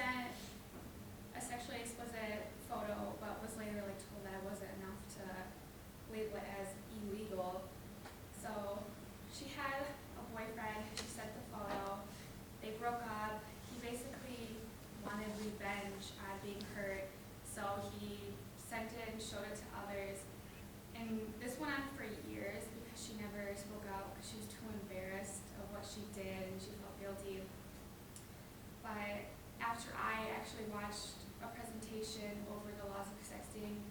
sent a sexually explicit photo, but was later like told that it wasn't enough to label it as illegal. So she had a boyfriend, she sent the photo, they broke up. He basically wanted revenge on being hurt, so he sent it and showed it to others. And this went on for years because she never spoke out because she was too embarrassed of what she did and she felt guilty. But after I actually watched a presentation over the laws of sexting,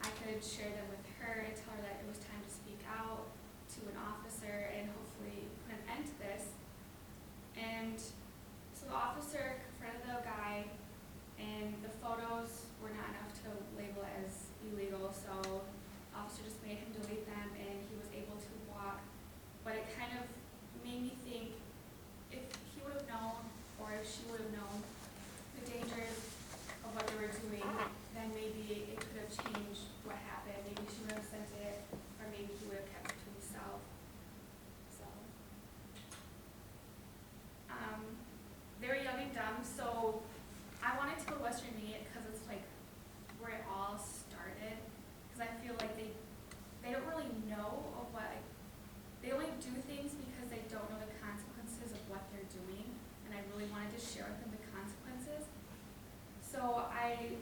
I could share them with her and tell her that it was time to speak out to an officer and hopefully put an end to this. And so the officer confronted the guy, and the photos were not enough to label it as illegal, so the officer just made him delete them and he was able to walk. But it kind of made me think, if he would have known, or if she would have known the dangers of what they were doing, then maybe it could have changed what happened. Maybe she would have sent it, or maybe he would have kept it to himself. So, they were young and dumb, so I wanted to go to Western Maine because it's like where it all started. Because I feel like they don't really know of what, like, they only do things because they don't know the consequences of what they're doing. And I really wanted to share with them the consequences. So I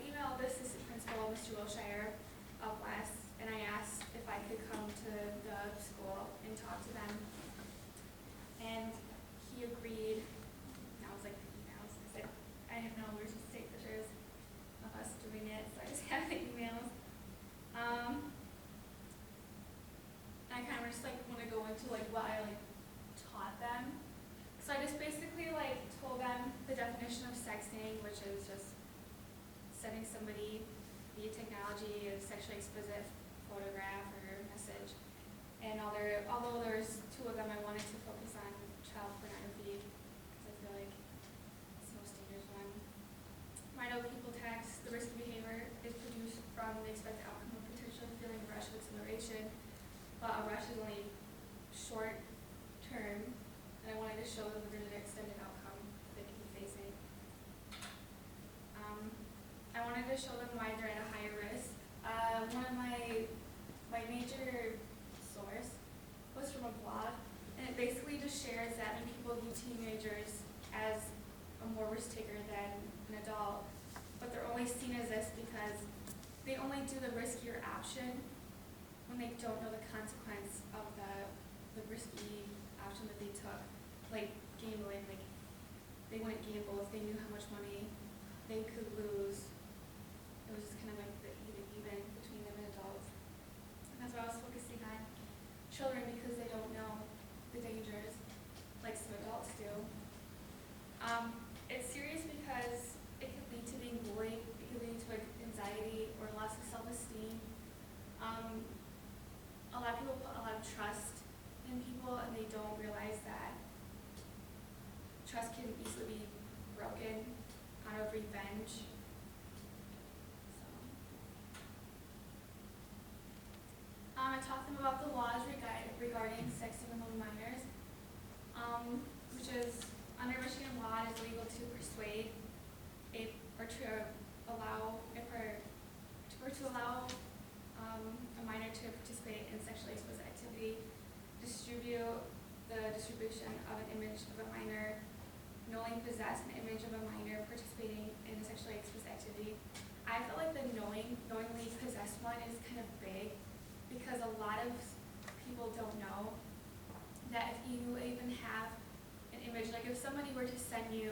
emailed the assistant principal, Mr. Wilshire, of West, and I asked if I could come to the school and talk to them. And he agreed. That was like the emails. I said, I have no words to take pictures of us doing it, so I just have the emails. I kind of just like want to go into like what I like taught them. So I just basically like told them the definition of sexting, which is just sending somebody via technology a sexually explicit photograph or message. And although there's two of them, I wanted to focus on child pornography because I feel like it's the most dangerous one. Minor people text, the risky behavior is produced from the expected outcome of potential feeling of rush of exhilaration, but a rush is only short term. And I wanted to show them that there's an extended outcome they can be facing. I wanted to show them why they're at a higher risk. One of my major source was from a blog, and it basically just shares that when people view teenagers as a more risk taker than an adult, but they're only seen as this because they only do the riskier option when they don't know the consequence of the risky option that they took. Like gambling, like they wouldn't gamble if they knew how much money they could lose. It was just kind of like the even between them and adults. And that's what I was focusing on children because they don't know the dangers like some adults do. It's serious because it could lead to being bullied, it could lead to like anxiety or loss of self-esteem. A lot of people put a lot of trust in people and they don't realize that trust can easily be broken out of revenge. I talked to them about the laws regarding sexting among minors, which is under Michigan law, it is legal to persuade to allow a minor to participate in sexually explicit activity, distribute the distribution of an image of a minor, knowingly possess an image of a minor participating in a sexually explicit activity. I feel like the knowingly possess one is kind of big because a lot of people don't know that if you even have an image, like if somebody were to send you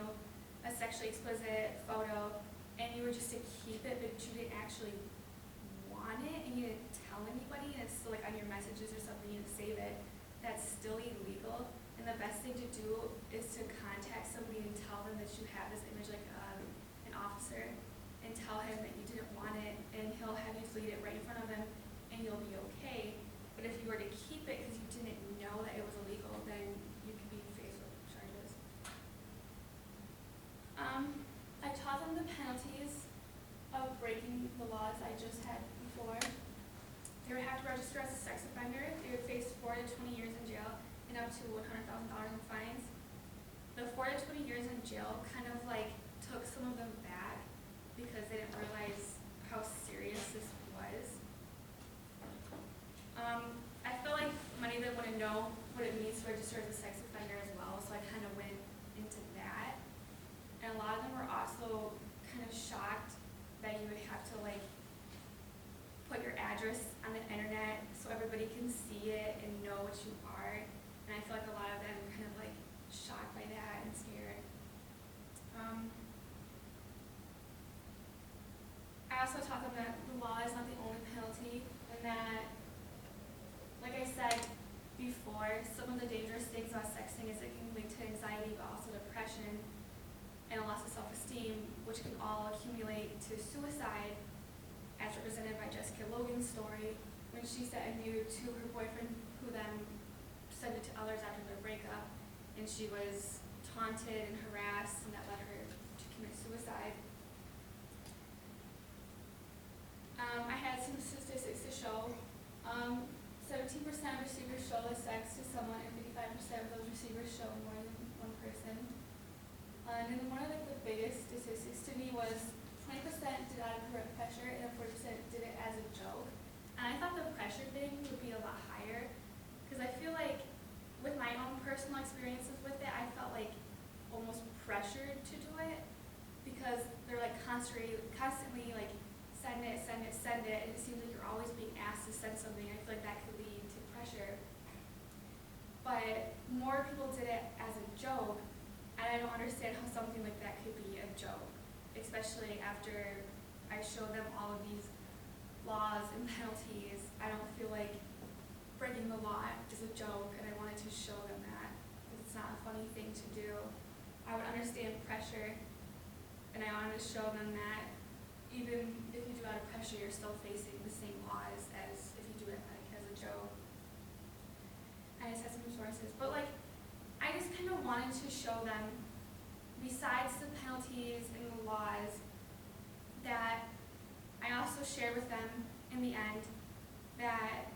a sexually explicit photo and you were just to keep it but you didn't actually want it and you didn't tell anybody and it's still like on your messages or something, you didn't save it, that's still illegal. And the best thing to do is to contact somebody and tell them that you have this image, like an officer, and tell him that you didn't want it, and he'll have you delete it right in front of him, and you'll be okay. But if you were to keep it because you didn't know that it was illegal, then you could be faced with charges. I taught them the penalties of breaking the laws I just had before. They would have to register as a sex offender. They would face 4 to 20 years in jail and up to $100,000 in fines. The 4 to 20 years in jail kind of like took some of them back because they didn't realize how serious this was. I feel like many of them want to know what it means to register as a sex offender as well, so I kind of went into that. And a lot of them were also kind of shocked that you would have to like put your address on the internet so everybody can see it and know what you are. And I feel like a lot of them were kind of like shocked by that and scared. I also taught them that the law is not the only penalty, and that, like I said before, some of the dangerous things about sexting is it can lead to anxiety, but also depression and a loss of self-esteem, which can all accumulate to suicide, as represented by Jessica Logan's story, when she sent a nude to her boyfriend, who then sent it to others after their breakup, and she was taunted and harassed, and that led her to commit suicide. I had some statistics to show. 17% of receivers show less sex to someone, and 55% of those receivers show more than one person. And then one of the biggest statistics to me was 20% did out of correct pressure, and 40% did it as a joke. And I thought the pressure thing would be a lot higher, because I feel like with my own personal experiences with it, I felt like almost pressured to do it, because they're like constantly like send it, and it seems like you're always being asked to send something. I feel like that could lead to pressure. But more people did it as a joke, and I don't understand how something like that could be a joke, especially after I showed them all of these laws and penalties. I don't feel like breaking the law is a joke, and I wanted to show them that, because it's not a funny thing to do. I would understand pressure, and I wanted to show them that even if you do out of pressure, you're still facing the same laws as if you do it like as a joke. I just had some sources, but like I just kind of wanted to show them, besides the penalties and the laws, that I also shared with them in the end that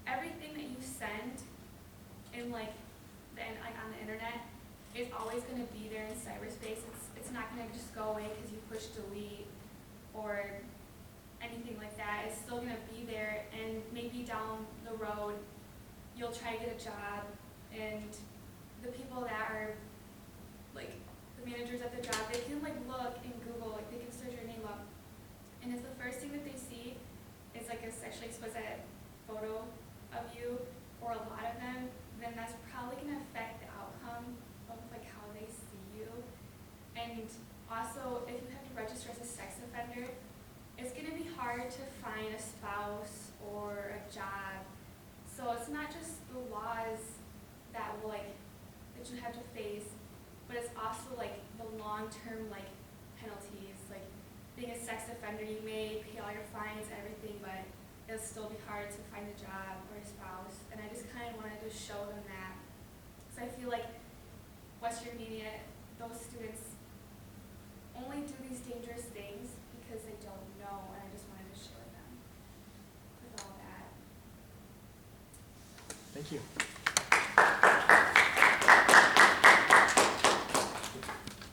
everything that you send in like on the internet is always going to be there in cyberspace. It's not going to just go away because you push delete or anything like that. It's still going to be there, and maybe down the road you'll try to get a job, and the people that are like the managers at the job, they can like look in Google, like they can search your name up, and if the first thing that they see is like a sexually explicit photo of you, or a lot of them, then that's probably going to affect the outcome of like how they see you. And also, if you have to register as a sex offender, it's going to be hard to find a spouse or a job. So it's not just the laws that will that you have to face, but it's also like the long-term like penalties. Like being a sex offender, you may pay all your fines and everything, but it'll still be hard to find a job or a spouse. And I just kind of wanted to show them that. So I feel like Western Media, those students only do these dangerous things because they don't know, and I just wanted to share them with all that. Thank you.